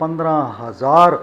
15,000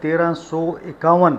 1351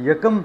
1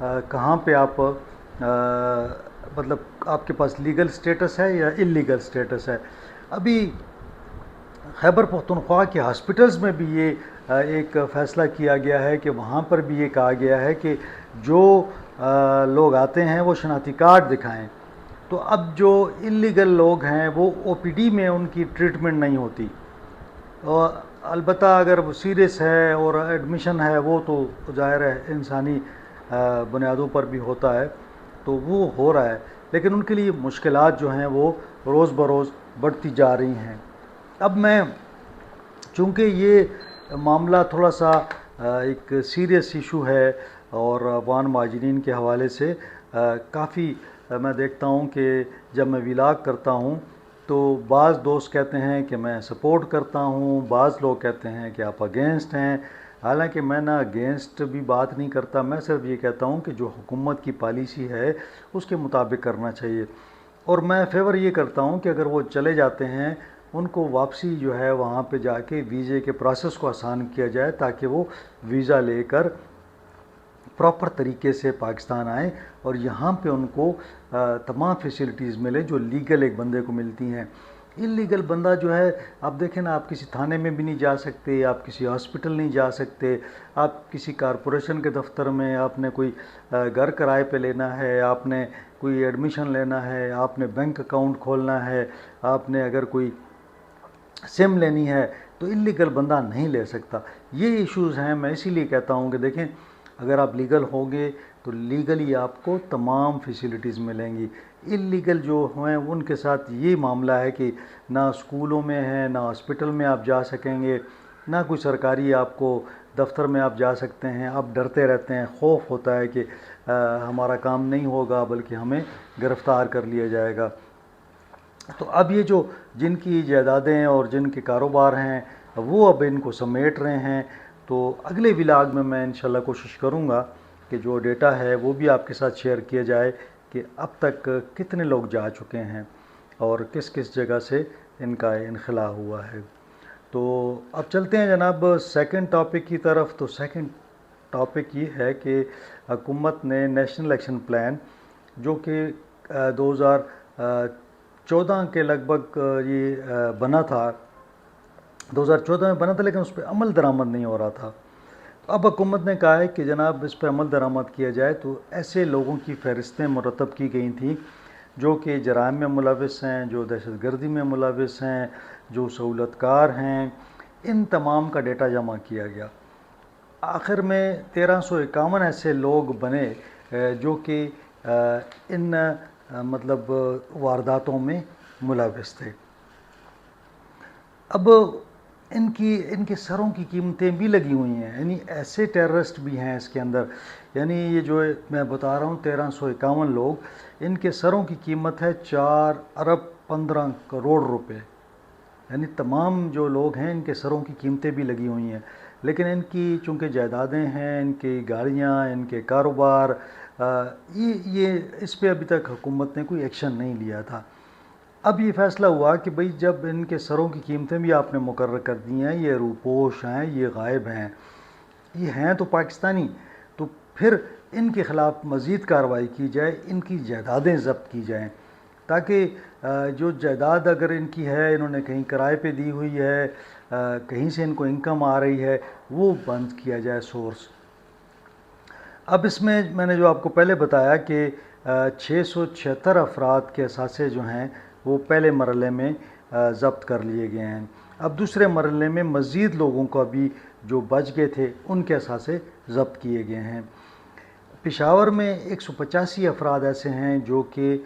کہاں پہ آپ مطلب آپ کے پاس لیگل سٹیٹس ہے یا اللیگل سٹیٹس ہے. ابھی خیبر پختونخوا کے ہاسپٹلز میں بھی یہ ایک فیصلہ کیا گیا ہے کہ وہاں پر بھی یہ کہا گیا ہے کہ جو لوگ آتے ہیں وہ شناختی کارڈ دکھائیں. تو اب جو اللیگل لوگ ہیں وہ او پی ڈی میں ان کی ٹریٹمنٹ نہیں ہوتی. اور البتہ اگر وہ سیریس ہے اور ایڈمیشن ہے وہ تو ظاہر ہے انسانی بنیادوں پر بھی ہوتا ہے تو وہ ہو رہا ہے، لیکن ان کے لیے مشکلات جو ہیں وہ روز بروز بڑھتی جا رہی ہیں. اب میں چونکہ یہ معاملہ تھوڑا سا ایک سیریس ایشو ہے اور افغان مہاجرین کے حوالے سے کافی میں دیکھتا ہوں کہ جب میں ولاگ کرتا ہوں تو بعض دوست کہتے ہیں کہ میں سپورٹ کرتا ہوں، بعض لوگ کہتے ہیں کہ آپ اگینسٹ ہیں. حالانکہ میں نہ اگینسٹ بھی بات نہیں کرتا، میں صرف یہ کہتا ہوں کہ جو حکومت کی پالیسی ہے اس کے مطابق کرنا چاہیے. اور میں فیور یہ کرتا ہوں کہ اگر وہ چلے جاتے ہیں ان کو واپسی جو ہے وہاں پہ جا کے ویزے کے پروسیس کو آسان کیا جائے تاکہ وہ ویزا لے کر پراپر طریقے سے پاکستان آئیں اور یہاں پہ ان کو تمام فیسلٹیز ملے جو لیگل ایک بندے کو ملتی ہیں. اللیگل بندہ جو ہے آپ دیکھیں نا، آپ کسی تھانے میں بھی نہیں جا سکتے، آپ کسی ہاسپٹل نہیں جا سکتے، آپ کسی کارپوریشن کے دفتر میں آپ نے کوئی گھر کرائے پہ لینا ہے، آپ نے کوئی ایڈمیشن لینا ہے، آپ نے بینک اکاؤنٹ کھولنا ہے، آپ نے اگر کوئی سم لینی ہے تو اللیگل بندہ نہیں لے سکتا. یہ ایشوز ہیں. میں اسی لیے کہتا ہوں کہ دیکھیں اگر آپ لیگل ہوں گے تو لیگلی آپ کو تمام فیسلٹیز ملیں گی. اللیگل جو ہیں ان کے ساتھ یہ معاملہ ہے کہ نہ اسکولوں میں ہیں، نہ ہاسپٹل میں آپ جا سکیں گے، نہ کوئی سرکاری آپ کو دفتر میں آپ جا سکتے ہیں. آپ ڈرتے رہتے ہیں، خوف ہوتا ہے کہ ہمارا کام نہیں ہوگا بلکہ ہمیں گرفتار کر لیا جائے گا. تو اب یہ جو جن کی جائیدادیں اور جن کے کاروبار ہیں وہ اب ان کو سمیٹ رہے ہیں. تو اگلے ولاگ میں انشاءاللہ کوشش کروں گا کہ جو ڈیٹا ہے وہ بھی آپ کے ساتھ شیئر کیا جائے کہ اب تک کتنے لوگ جا چکے ہیں اور کس کس جگہ سے ان کا انخلا ہوا ہے. تو اب چلتے ہیں جناب سیکنڈ ٹاپک کی طرف. تو سیکنڈ ٹاپک یہ ہے کہ حکومت نے نیشنل ایکشن پلان جو کہ 2014 کے لگ بھگ یہ بنا تھا، 2014 میں بنا تھا لیکن اس پہ عمل درآمد نہیں ہو رہا تھا. اب حکومت نے کہا ہے کہ جناب اس پہ عمل درآمد کیا جائے. تو ایسے لوگوں کی فہرستیں مرتب کی گئی تھیں جو کہ جرائم میں ملوث ہیں، جو دہشت گردی میں ملوث ہیں، جو سہولت کار ہیں، ان تمام کا ڈیٹا جمع کیا گیا. آخر میں 1351 ایسے لوگ بنے جو کہ ان مطلب وارداتوں میں ملوث تھے. اب ان کے سروں کی قیمتیں بھی لگی ہوئی ہیں، یعنی ایسے ٹیررسٹ بھی ہیں اس کے اندر. یعنی یہ جو میں بتا رہا ہوں 1351 لوگ، ان کے سروں کی قیمت ہے 4 ارب 15 کروڑ روپے. یعنی تمام جو لوگ ہیں ان کے سروں کی قیمتیں بھی لگی ہوئی ہیں، لیکن ان کی چونکہ جائیدادیں ہیں، ان کی گاڑیاں، ان کے کاروبار، یہ اس پہ ابھی تک حکومت نے کوئی ایکشن نہیں لیا تھا. اب یہ فیصلہ ہوا کہ بھئی جب ان کے سروں کی قیمتیں بھی آپ نے مقرر کر دی ہیں، یہ روپوش ہیں، یہ غائب ہیں، یہ ہیں تو پاکستانی، تو پھر ان کے خلاف مزید کارروائی کی جائے، ان کی جائیدادیں ضبط کی جائیں تاکہ جو جائیداد اگر ان کی ہے، انہوں نے کہیں کرائے پہ دی ہوئی ہے، کہیں سے ان کو انکم آ رہی ہے، وہ بند کیا جائے سورس. اب اس میں نے جو آپ کو پہلے بتایا کہ 676 افراد کے اثاثے جو ہیں وہ پہلے مرحلے میں ضبط کر لیے گئے ہیں. اب دوسرے مرحلے میں مزید لوگوں کا بھی جو بچ گئے تھے ان کے اثاثے ضبط کیے گئے ہیں. پشاور میں 185 افراد ایسے ہیں جو کہ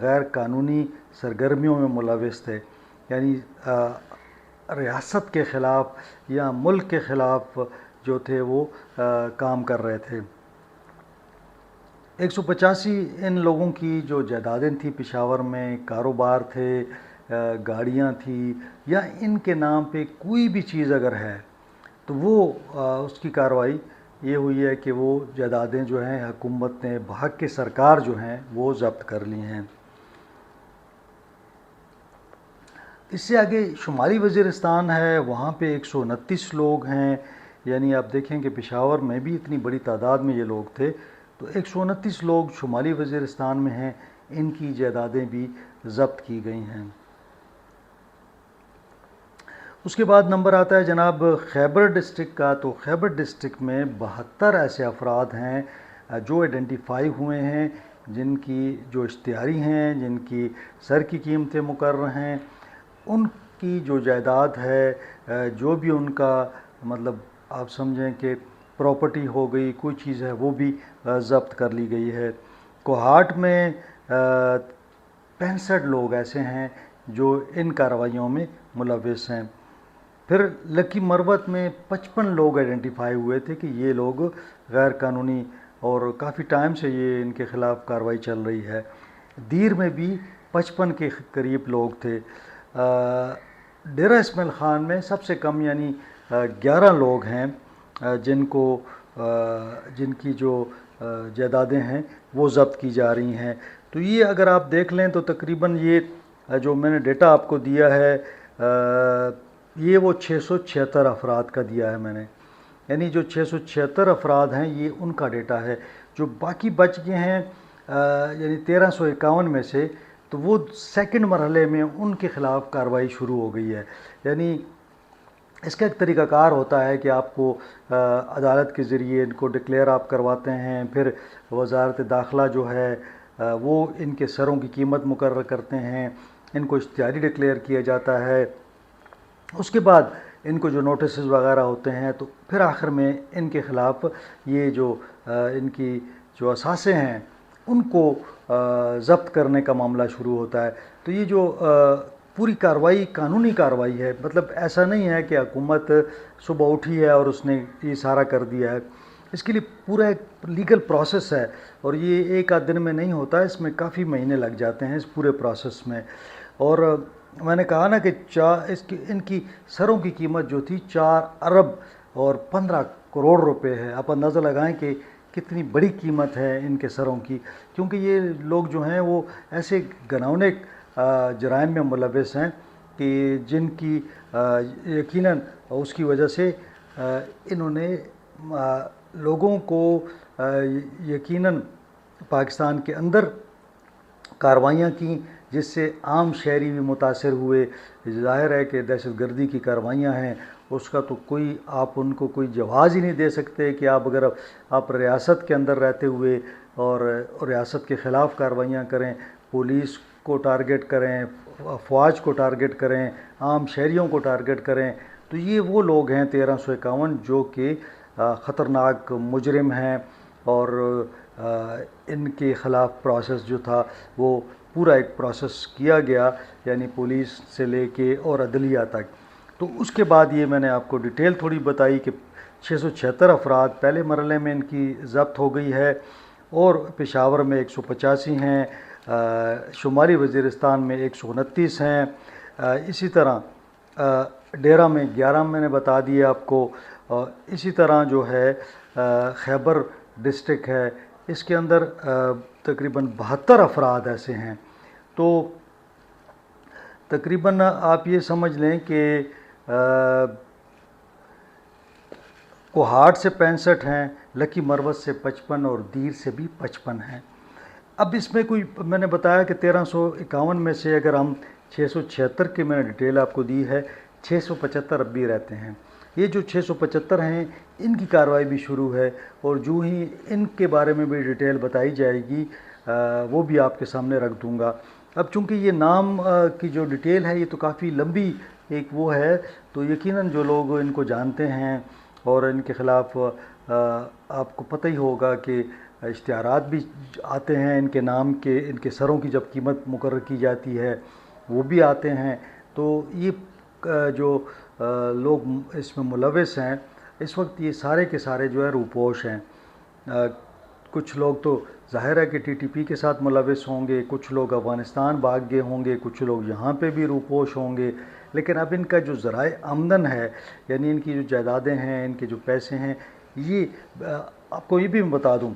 غیر قانونی سرگرمیوں میں ملوث تھے، یعنی ریاست کے خلاف یا ملک کے خلاف جو تھے وہ کام کر رہے تھے. 185 ان لوگوں کی جو جائیدادیں تھیں پشاور میں، کاروبار تھے، گاڑیاں تھیں، یا ان کے نام پہ کوئی بھی چیز اگر ہے تو وہ اس کی کارروائی یہ ہوئی ہے کہ وہ جائیدادیں جو ہیں حکومت نے بحق کے سرکار جو ہیں وہ ضبط کر لی ہیں. اس سے آگے شمالی وزیرستان ہے، وہاں پہ 129 لوگ ہیں. یعنی آپ دیکھیں کہ پشاور میں بھی اتنی بڑی تعداد میں یہ لوگ تھے تو 129 لوگ شمالی وزیرستان میں ہیں، ان کی جائیدادیں بھی ضبط کی گئی ہیں۔ اس کے بعد نمبر آتا ہے جناب خیبر ڈسٹرکٹ کا، تو خیبر ڈسٹرکٹ میں 72 ایسے افراد ہیں جو آئیڈینٹیفائی ہوئے ہیں، جن کی جو اشتہاری ہیں، جن کی سر کی قیمتیں مقرر ہیں، ان کی جو جائیداد ہے، جو بھی ان کا مطلب آپ سمجھیں کہ پراپرٹی ہو گئی، کوئی چیز ہے، وہ بھی ضبط کر لی گئی ہے۔ کوہاٹ میں 65 لوگ ایسے ہیں جو ان کارروائیوں میں ملوث ہیں۔ پھر لکی مروت میں 55 لوگ آئیڈینٹیفائی ہوئے تھے کہ یہ لوگ غیر قانونی، اور کافی ٹائم سے یہ ان کے خلاف کارروائی چل رہی ہے۔ دیر میں بھی 55 کے قریب لوگ تھے۔ ڈیرہ اسماعیل خان میں سب سے کم یعنی 11 لوگ ہیں جن کی جو جائیدادیں ہیں وہ ضبط کی جا رہی ہیں۔ تو یہ اگر آپ دیکھ لیں تو تقریباً یہ جو میں نے ڈیٹا آپ کو دیا ہے، یہ وہ 676 افراد کا دیا ہے میں نے، یعنی جو 676 افراد ہیں یہ ان کا ڈیٹا ہے۔ جو باقی بچ گئے ہیں یعنی 1351 میں سے، تو وہ سیکنڈ مرحلے میں ان کے خلاف کارروائی شروع ہو گئی ہے۔ یعنی اس کا ایک طریقہ کار ہوتا ہے کہ آپ کو عدالت کے ذریعے ان کو ڈکلیئر آپ کرواتے ہیں، پھر وزارت داخلہ جو ہے وہ ان کے سروں کی قیمت مقرر کرتے ہیں، ان کو اشتہاری ڈکلیئر کیا جاتا ہے، اس کے بعد ان کو جو نوٹسز وغیرہ ہوتے ہیں، تو پھر آخر میں ان کے خلاف یہ جو ان کی جو اثاثے ہیں ان کو ضبط کرنے کا معاملہ شروع ہوتا ہے۔ تو یہ جو پوری کارروائی قانونی کارروائی ہے، مطلب ایسا نہیں ہے کہ حکومت صبح اٹھی ہے اور اس نے یہ سارا کر دیا ہے، اس کے لیے پورا ایک لیگل پروسیس ہے، اور یہ ایک آدھ دن میں نہیں ہوتا، اس میں کافی مہینے لگ جاتے ہیں اس پورے پروسیس میں۔ اور میں نے کہا نا کہ ان کی سروں کی قیمت جو تھی 4 ارب اور 15 کروڑ روپے ہے۔ آپ اندازہ لگائیں کہ کتنی بڑی قیمت ہے ان کے سروں کی، کیونکہ یہ لوگ جو ہیں وہ ایسے گھناؤنے جرائم میں ملوث ہیں کہ جن کی یقیناً اس کی وجہ سے انہوں نے لوگوں کو یقیناً پاکستان کے اندر کارروائیاں کی، جس سے عام شہری بھی متاثر ہوئے۔ ظاہر ہے کہ دہشت گردی کی کارروائیاں ہیں، اس کا تو کوئی آپ ان کو کوئی جواز ہی نہیں دے سکتے کہ اگر آپ ریاست کے اندر رہتے ہوئے اور ریاست کے خلاف کارروائیاں کریں، پولیس کو ٹارگٹ کریں، افواج کو ٹارگٹ کریں، عام شہریوں کو ٹارگٹ کریں، تو یہ وہ لوگ ہیں 1351 جو کہ خطرناک مجرم ہیں، اور ان کے خلاف پروسیس جو تھا وہ پورا ایک پروسیس کیا گیا، یعنی پولیس سے لے کے اور عدلیہ تک۔ تو اس کے بعد یہ میں نے آپ کو ڈیٹیل تھوڑی بتائی کہ 676 افراد پہلے مرحلے میں ان کی ضبط ہو گئی ہے، اور پشاور میں 185 ہیں، شمالی وزیرستان میں 129 ہیں، اسی طرح ڈیرہ میں 11 میں نے بتا دیا آپ کو، اسی طرح جو ہے خیبر ڈسٹرکٹ ہے، اس کے اندر تقریباً 72 افراد ایسے ہیں۔ تو تقریباً آپ یہ سمجھ لیں کہ کوہاٹ سے 65 ہیں، لکی مروت سے 55 اور دیر سے بھی 55 ہیں۔ اب اس میں کوئی میں نے بتایا کہ 1351 میں سے اگر ہم 676 کی میں نے ڈیٹیل آپ کو دی ہے، 675 اب بھی رہتے ہیں۔ یہ جو 675 ہیں ان کی کارروائی بھی شروع ہے، اور جو ہی ان کے بارے میں بھی ڈیٹیل بتائی جائے گی وہ بھی آپ کے سامنے رکھ دوں گا۔ اب چونکہ یہ نام کی جو ڈیٹیل ہے یہ تو کافی لمبی ایک وہ ہے، تو یقیناً جو لوگ ان کو جانتے ہیں اور ان کے خلاف آپ کو پتہ ہی ہوگا کہ اشتہارات بھی آتے ہیں ان کے نام کے، ان کے سروں کی جب قیمت مقرر کی جاتی ہے وہ بھی آتے ہیں۔ تو یہ جو لوگ اس میں ملوث ہیں اس وقت، یہ سارے کے سارے جو ہے روپوش ہیں۔ کچھ لوگ تو ظاہر ہے کہ ٹی ٹی پی کے ساتھ ملوث ہوں گے، کچھ لوگ افغانستان بھاگ گئے ہوں گے، کچھ لوگ یہاں پہ بھی روپوش ہوں گے، لیکن اب ان کا جو ذرائع آمدن ہے، یعنی ان کی جو جائیدادیں ہیں، ان کے جو پیسے ہیں، یہ آپ کو یہ بھی میں بتا دوں،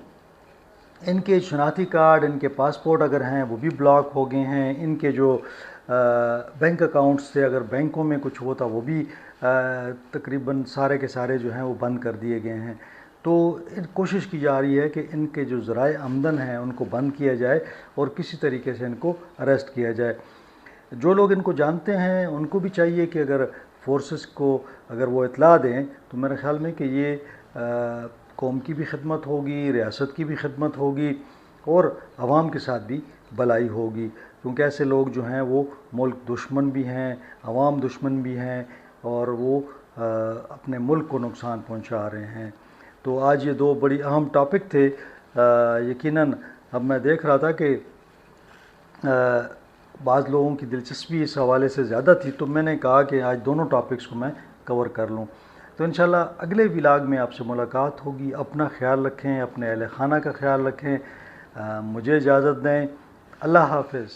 ان کے شناختی کارڈ، ان کے پاسپورٹ اگر ہیں وہ بھی بلاک ہو گئے ہیں، ان کے جو بینک اکاؤنٹس سے اگر بینکوں میں کچھ ہوتا وہ بھی تقریباً سارے کے سارے جو ہیں وہ بند کر دیے گئے ہیں۔ تو کوشش کی جا رہی ہے کہ ان کے جو ذرائع آمدن ہیں ان کو بند کیا جائے اور کسی طریقے سے ان کو اریسٹ کیا جائے. جو لوگ ان کو جانتے ہیں ان کو بھی چاہیے کہ اگر فورسز کو اگر وہ اطلاع دیں تو میرے خیال میں کہ یہ قوم کی بھی خدمت ہوگی, ریاست کی بھی خدمت ہوگی اور عوام کے ساتھ بھی بھلائی ہوگی, کیونکہ ایسے لوگ جو ہیں وہ ملک دشمن بھی ہیں, عوام دشمن بھی ہیں اور وہ اپنے ملک کو نقصان پہنچا رہے ہیں. تو آج یہ دو بڑی اہم ٹاپک تھے. یقیناً اب میں دیکھ رہا تھا کہ بعض لوگوں کی دلچسپی اس حوالے سے زیادہ تھی, تو میں نے کہا کہ آج دونوں ٹاپکس کو میں کور کر لوں. تو انشاءاللہ اگلے ولاگ میں آپ سے ملاقات ہوگی. اپنا خیال رکھیں, اپنے اہل خانہ کا خیال رکھیں. مجھے اجازت دیں. اللہ حافظ.